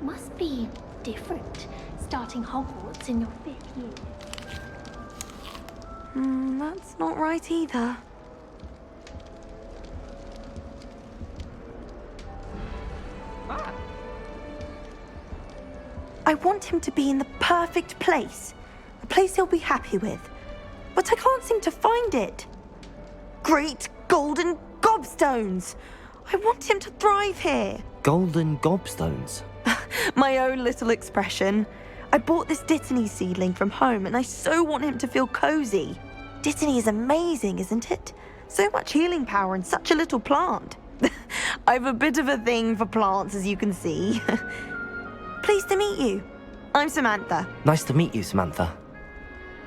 Must be different, starting Hogwarts in your 5th year. That's not right either. I want him to be in the perfect place. A place he'll be happy with. But I can't seem to find it. Great golden gobstones! I want him to thrive here. Golden gobstones? My own little expression. I bought this Dittany seedling from home and I so want him to feel cozy. Dittany is amazing, isn't it? So much healing power in such a little plant. I've a bit of a thing for plants, as you can see. Pleased to meet you. I'm Samantha. Nice to meet you, Samantha.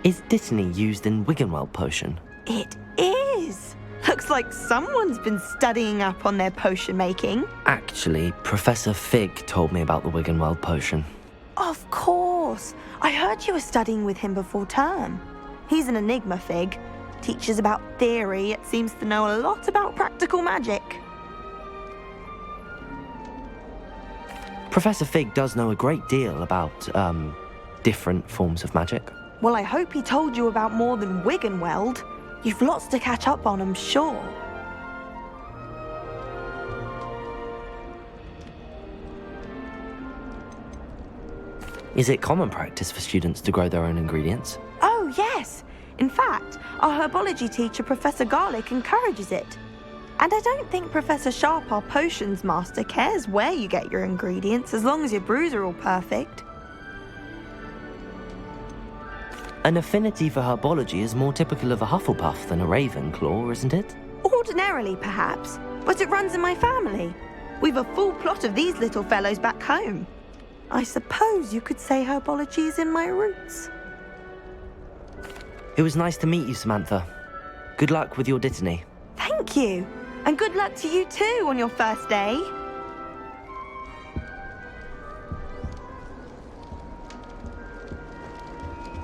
Is Dittany used in Wiggenweld potion? It is. Looks like someone's been studying up on their potion making. Actually, Professor Fig told me about the Wiggenweld potion. Of course. I heard you were studying with him before term. He's an enigma, Fig. Teaches about theory, yet seems to know a lot about practical magic. Professor Fig does know a great deal about, different forms of magic. Well, I hope he told you about more than Wiggenweld. You've lots to catch up on, I'm sure. Is it common practice for students to grow their own ingredients? Oh, yes. In fact, our herbology teacher, Professor Garlick, encourages it. And I don't think Professor Sharp, our potions master, cares where you get your ingredients as long as your brews are all perfect. An affinity for herbology is more typical of a Hufflepuff than a Ravenclaw, isn't it? Ordinarily, perhaps, but it runs in my family. We've a full plot of these little fellows back home. I suppose you could say herbology is in my roots. It was nice to meet you, Samantha. Good luck with your Dittany. Thank you. And good luck to you too on your first day.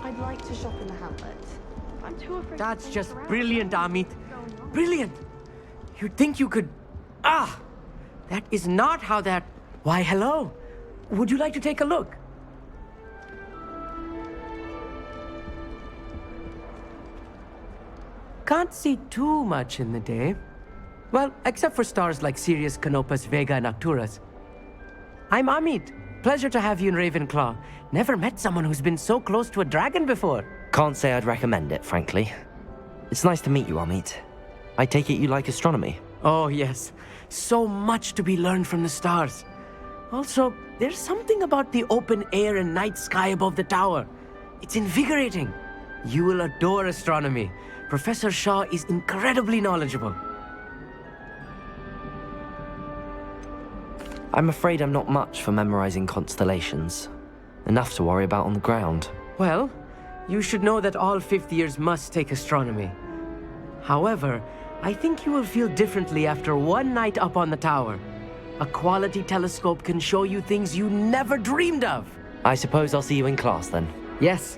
I'd like to shop in the Hamlet. I'm too afraid. That's just brilliant, Amit. Brilliant. You'd think you could... Ah! That is not how that... Why, hello. Would you like to take a look? Can't see too much in the day. Well, except for stars like Sirius, Canopus, Vega, and Arcturus. I'm Amit. Pleasure to have you in Ravenclaw. Never met someone who's been so close to a dragon before. Can't say I'd recommend it, frankly. It's nice to meet you, Amit. I take it you like astronomy? Oh, yes. So much to be learned from the stars. Also, there's something about the open air and night sky above the tower. It's invigorating. You will adore astronomy. Professor Shaw is incredibly knowledgeable. I'm afraid I'm not much for memorizing constellations. Enough to worry about on the ground. Well, you should know that all 5th years must take astronomy. However, I think you will feel differently after one night up on the tower. A quality telescope can show you things you never dreamed of. I suppose I'll see you in class then. Yes.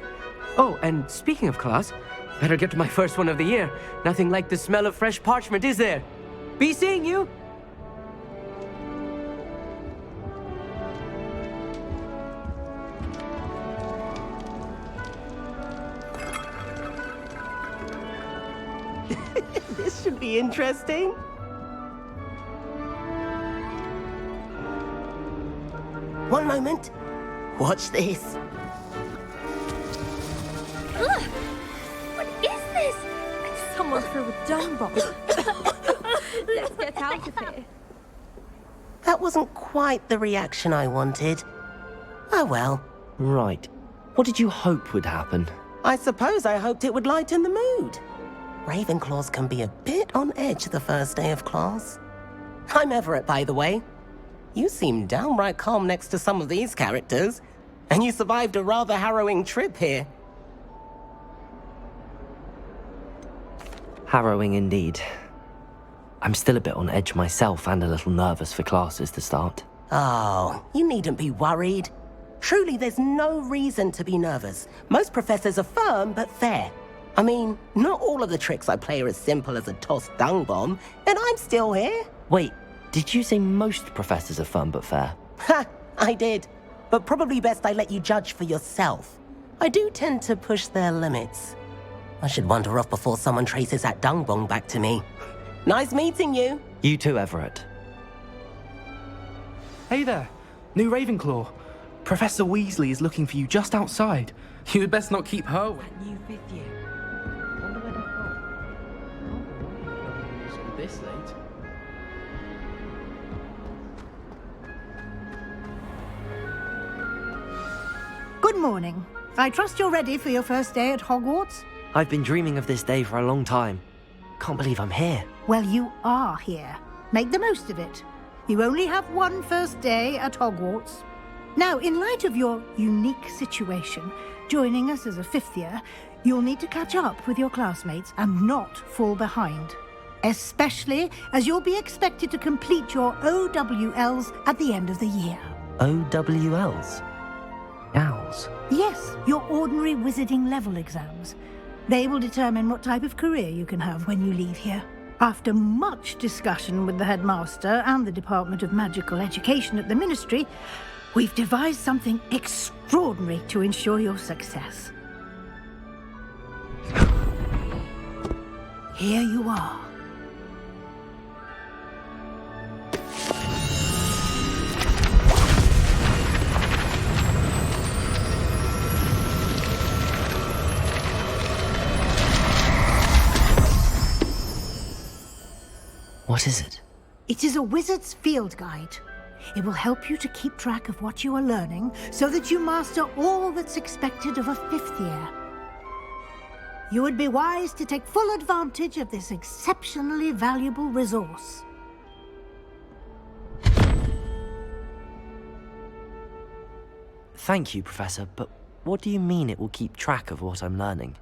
Oh, and speaking of class, better get to my first one of the year. Nothing like the smell of fresh parchment, is there? Be seeing you! This should be interesting. One moment. Watch this. Ugh! What is this? Someone threw a dung bomb. Let's get out of here. That wasn't quite the reaction I wanted. Oh well. Right. What did you hope would happen? I suppose I hoped it would lighten the mood. Ravenclaws can be a bit on edge the first day of class. I'm Everett, by the way. You seem downright calm next to some of these characters, and you survived a rather harrowing trip here. Harrowing indeed. I'm still a bit on edge myself and a little nervous for classes to start. Oh, you needn't be worried. Truly, there's no reason to be nervous. Most professors are firm but fair. I mean, not all of the tricks I play are as simple as a tossed dung bomb, and I'm still here. Wait, did you say most professors are fun but fair? Ha! I did. but probably best I let you judge for yourself. I do tend to push their limits. I should wander off before someone traces that dung bong back to me. Nice meeting you. You too, Everett. Hey there, new Ravenclaw. Professor Weasley is looking for you just outside. You had best not keep her. New fifth year. Wonder where they're from. This late. Good morning. I trust you're ready for your first day at Hogwarts? I've been dreaming of this day for a long time. Can't believe I'm here. Well, you are here. Make the most of it. You only have one first day at Hogwarts. Now, in light of your unique situation, joining us as a fifth year, you'll need to catch up with your classmates and not fall behind. Especially as you'll be expected to complete your OWLs at the end of the year. OWLs? Owls? Yes, your ordinary wizarding level exams. They will determine what type of career you can have when you leave here. After much discussion with the headmaster and the Department of Magical Education at the Ministry, we've devised something extraordinary to ensure your success. Here you are. What is it? It is a wizard's field guide. It will help you to keep track of what you are learning so that you master all that's expected of a fifth year. You would be wise to take full advantage of this exceptionally valuable resource. Thank you, Professor, but what do you mean it will keep track of what I'm learning?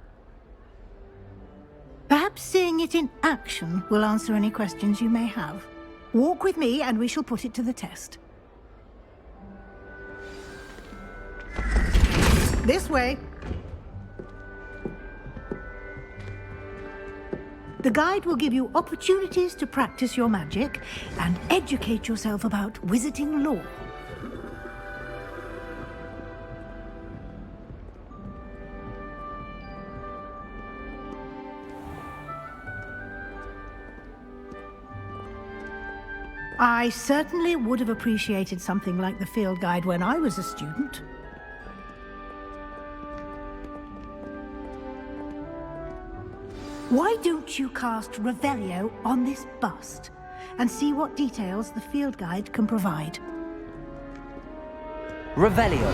Perhaps seeing it in action will answer any questions you may have. Walk with me and we shall put it to the test. This way. The guide will give you opportunities to practice your magic and educate yourself about wizarding lore. I certainly would have appreciated something like the field guide when I was a student. Why don't you cast Revelio on this bust and see what details the field guide can provide? Revelio!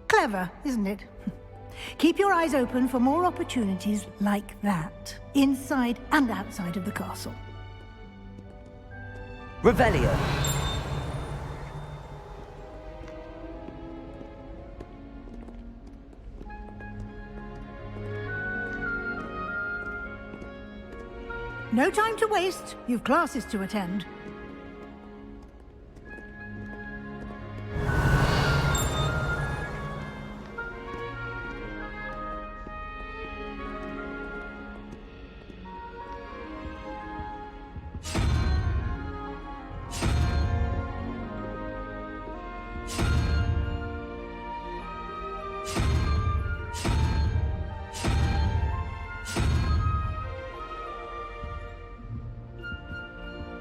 Clever, isn't it? Keep your eyes open for more opportunities like that, inside and outside of the castle. Revelio! No time to waste. You've classes to attend.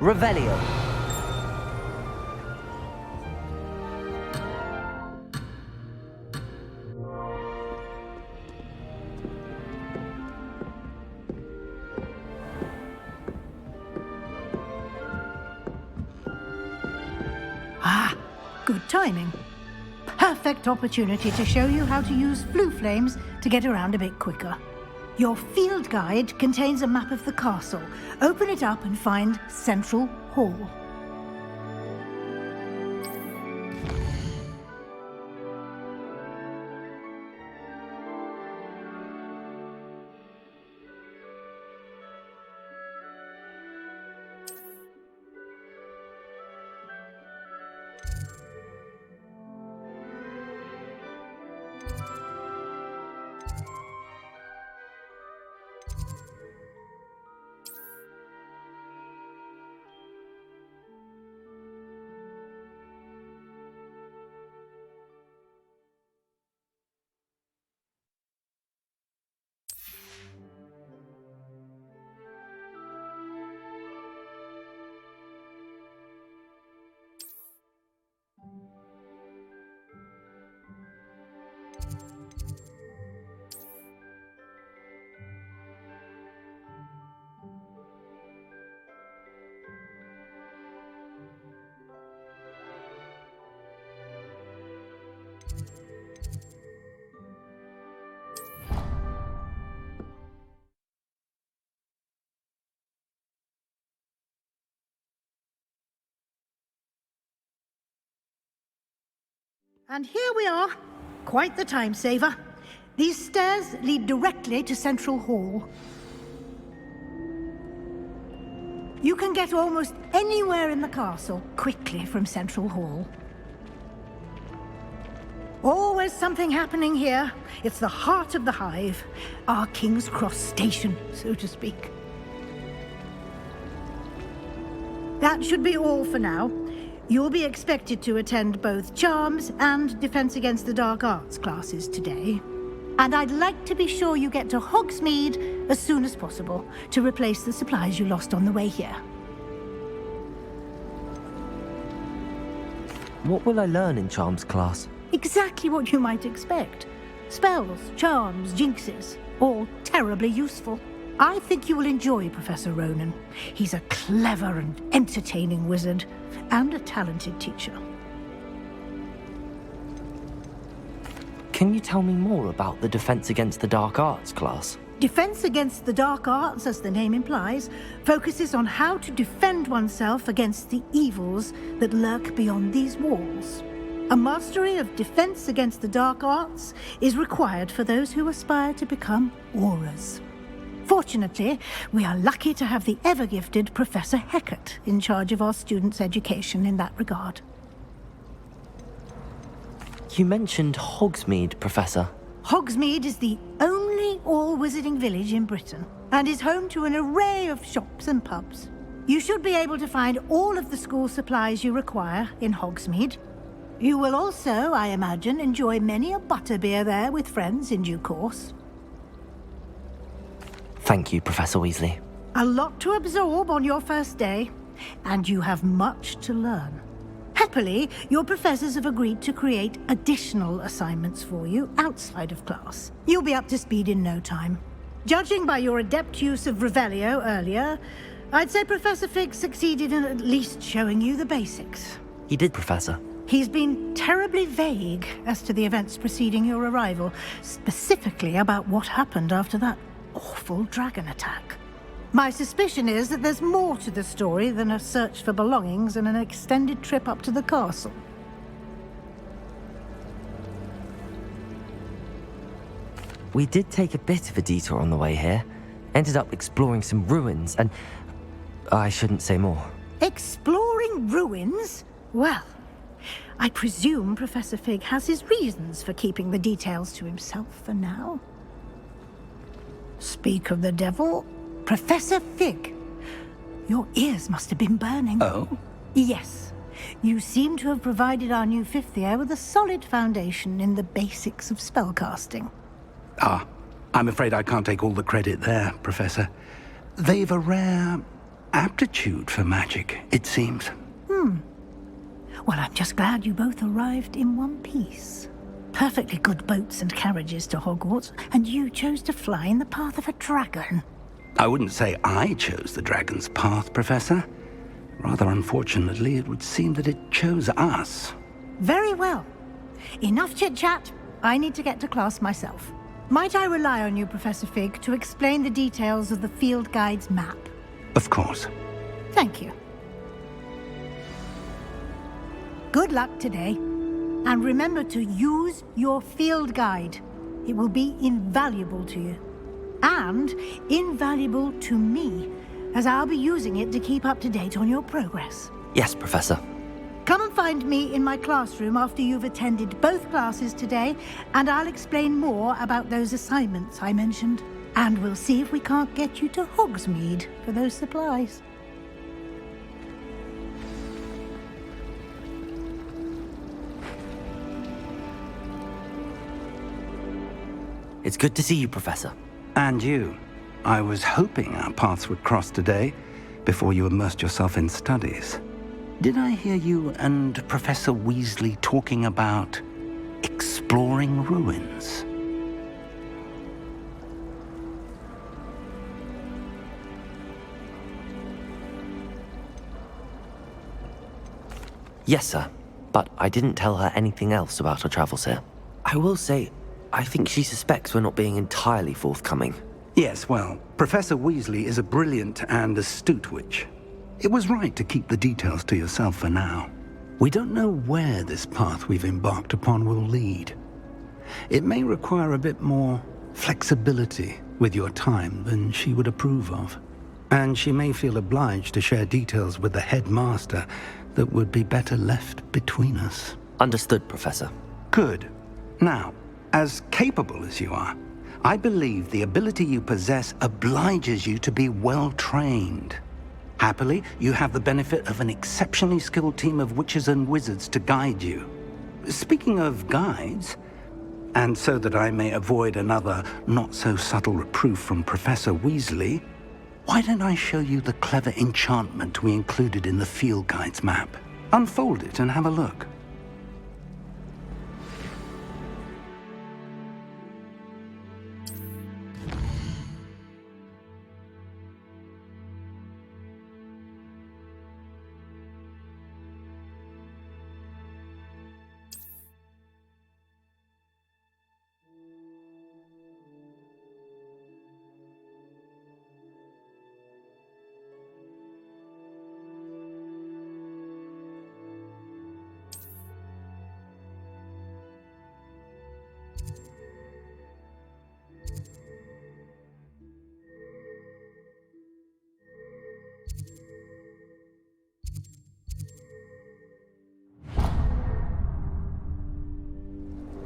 Revelio! Good timing. Perfect opportunity to show you how to use blue flames to get around a bit quicker. Your field guide contains a map of the castle. Open it up and find Central Hall. And here we are. Quite the time saver. These stairs lead directly to Central Hall. You can get almost anywhere in the castle quickly from Central Hall. Always something happening here. It's the heart of the hive. Our King's Cross station, so to speak. That should be all for now. You'll be expected to attend both Charms and Defense Against the Dark Arts classes today. And I'd like to be sure you get to Hogsmeade as soon as possible to replace the supplies you lost on the way here. What will I learn in Charms class? Exactly what you might expect. Spells, charms, jinxes, all terribly useful. I think you will enjoy Professor Ronan. He's a clever and entertaining wizard, and a talented teacher. Can you tell me more about the Defense Against the Dark Arts class? Defense Against the Dark Arts, as the name implies, focuses on how to defend oneself against the evils that lurk beyond these walls. A mastery of Defense Against the Dark Arts is required for those who aspire to become Aurors. Fortunately, we are lucky to have the ever-gifted Professor Hecat in charge of our students' education in that regard. You mentioned Hogsmeade, Professor. Hogsmeade is the only all-wizarding village in Britain, and is home to an array of shops and pubs. You should be able to find all of the school supplies you require in Hogsmeade. You will also, I imagine, enjoy many a butterbeer there with friends in due course. Thank you, Professor Weasley. A lot to absorb on your first day, and you have much to learn. Happily, your professors have agreed to create additional assignments for you outside of class. You'll be up to speed in no time. Judging by your adept use of Revelio earlier, I'd say Professor Fig succeeded in at least showing you the basics. He did, Professor. He's been terribly vague as to the events preceding your arrival, specifically about what happened after that awful dragon attack. My suspicion is that there's more to the story than a search for belongings and an extended trip up to the castle. We did take a bit of a detour on the way here. Ended up exploring some ruins and... I shouldn't say more. Exploring ruins? Well, I presume Professor Fig has his reasons for keeping the details to himself for now. Speak of the devil, Professor Fig. Your ears must have been burning. Oh? Yes. You seem to have provided our new fifth year with a solid foundation in the basics of spellcasting. Ah, I'm afraid I can't take all the credit there, Professor. They've a rare aptitude for magic, it seems. Well, I'm just glad you both arrived in one piece. Perfectly good boats and carriages to Hogwarts, and you chose to fly in the path of a dragon. I wouldn't say I chose the dragon's path, Professor. Rather unfortunately, it would seem that it chose us. Very well. Enough chit-chat. I need to get to class myself. Might I rely on you, Professor Fig, to explain the details of the field guide's map? Of course. Thank you. Good luck today. And remember to use your field guide. It will be invaluable to you. And invaluable to me, as I'll be using it to keep up to date on your progress. Yes, Professor. Come and find me in my classroom after you've attended both classes today, and I'll explain more about those assignments I mentioned. And we'll see if we can't get you to Hogsmeade for those supplies. It's good to see you, Professor. And you. I was hoping our paths would cross today, before you immersed yourself in studies. Did I hear you and Professor Weasley talking about exploring ruins? Yes, sir. But I didn't tell her anything else about our travels here. I will say, I think she suspects we're not being entirely forthcoming. Yes, well, Professor Weasley is a brilliant and astute witch. It was right to keep the details to yourself for now. We don't know where this path we've embarked upon will lead. It may require a bit more flexibility with your time than she would approve of. And she may feel obliged to share details with the headmaster that would be better left between us. Understood, Professor. Good. Now, as capable as you are, I believe the ability you possess obliges you to be well-trained. Happily, you have the benefit of an exceptionally skilled team of witches and wizards to guide you. Speaking of guides, and so that I may avoid another not-so-subtle reproof from Professor Weasley, why don't I show you the clever enchantment we included in the field guide's map? Unfold it and have a look.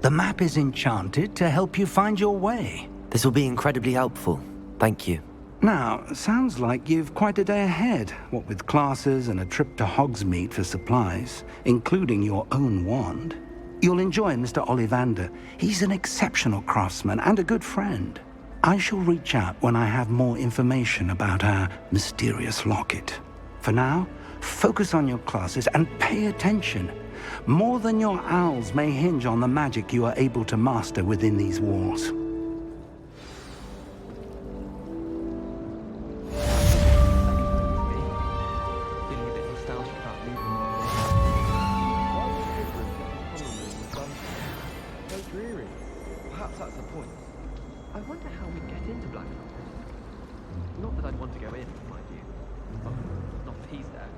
The map is enchanted to help you find your way. This will be incredibly helpful. Thank you. Now, sounds like you've quite a day ahead, what with classes and a trip to Hogsmeade for supplies, including your own wand. You'll enjoy Mr. Ollivander. He's an exceptional craftsman and a good friend. I shall reach out when I have more information about our mysterious locket. For now, focus on your classes and pay attention. More than your owls may hinge on the magic you are able to master within these walls. Perhaps that's the point. I wonder how we get into Blackpool. Not that I'd want to go in, mind you. Well, not if he's there.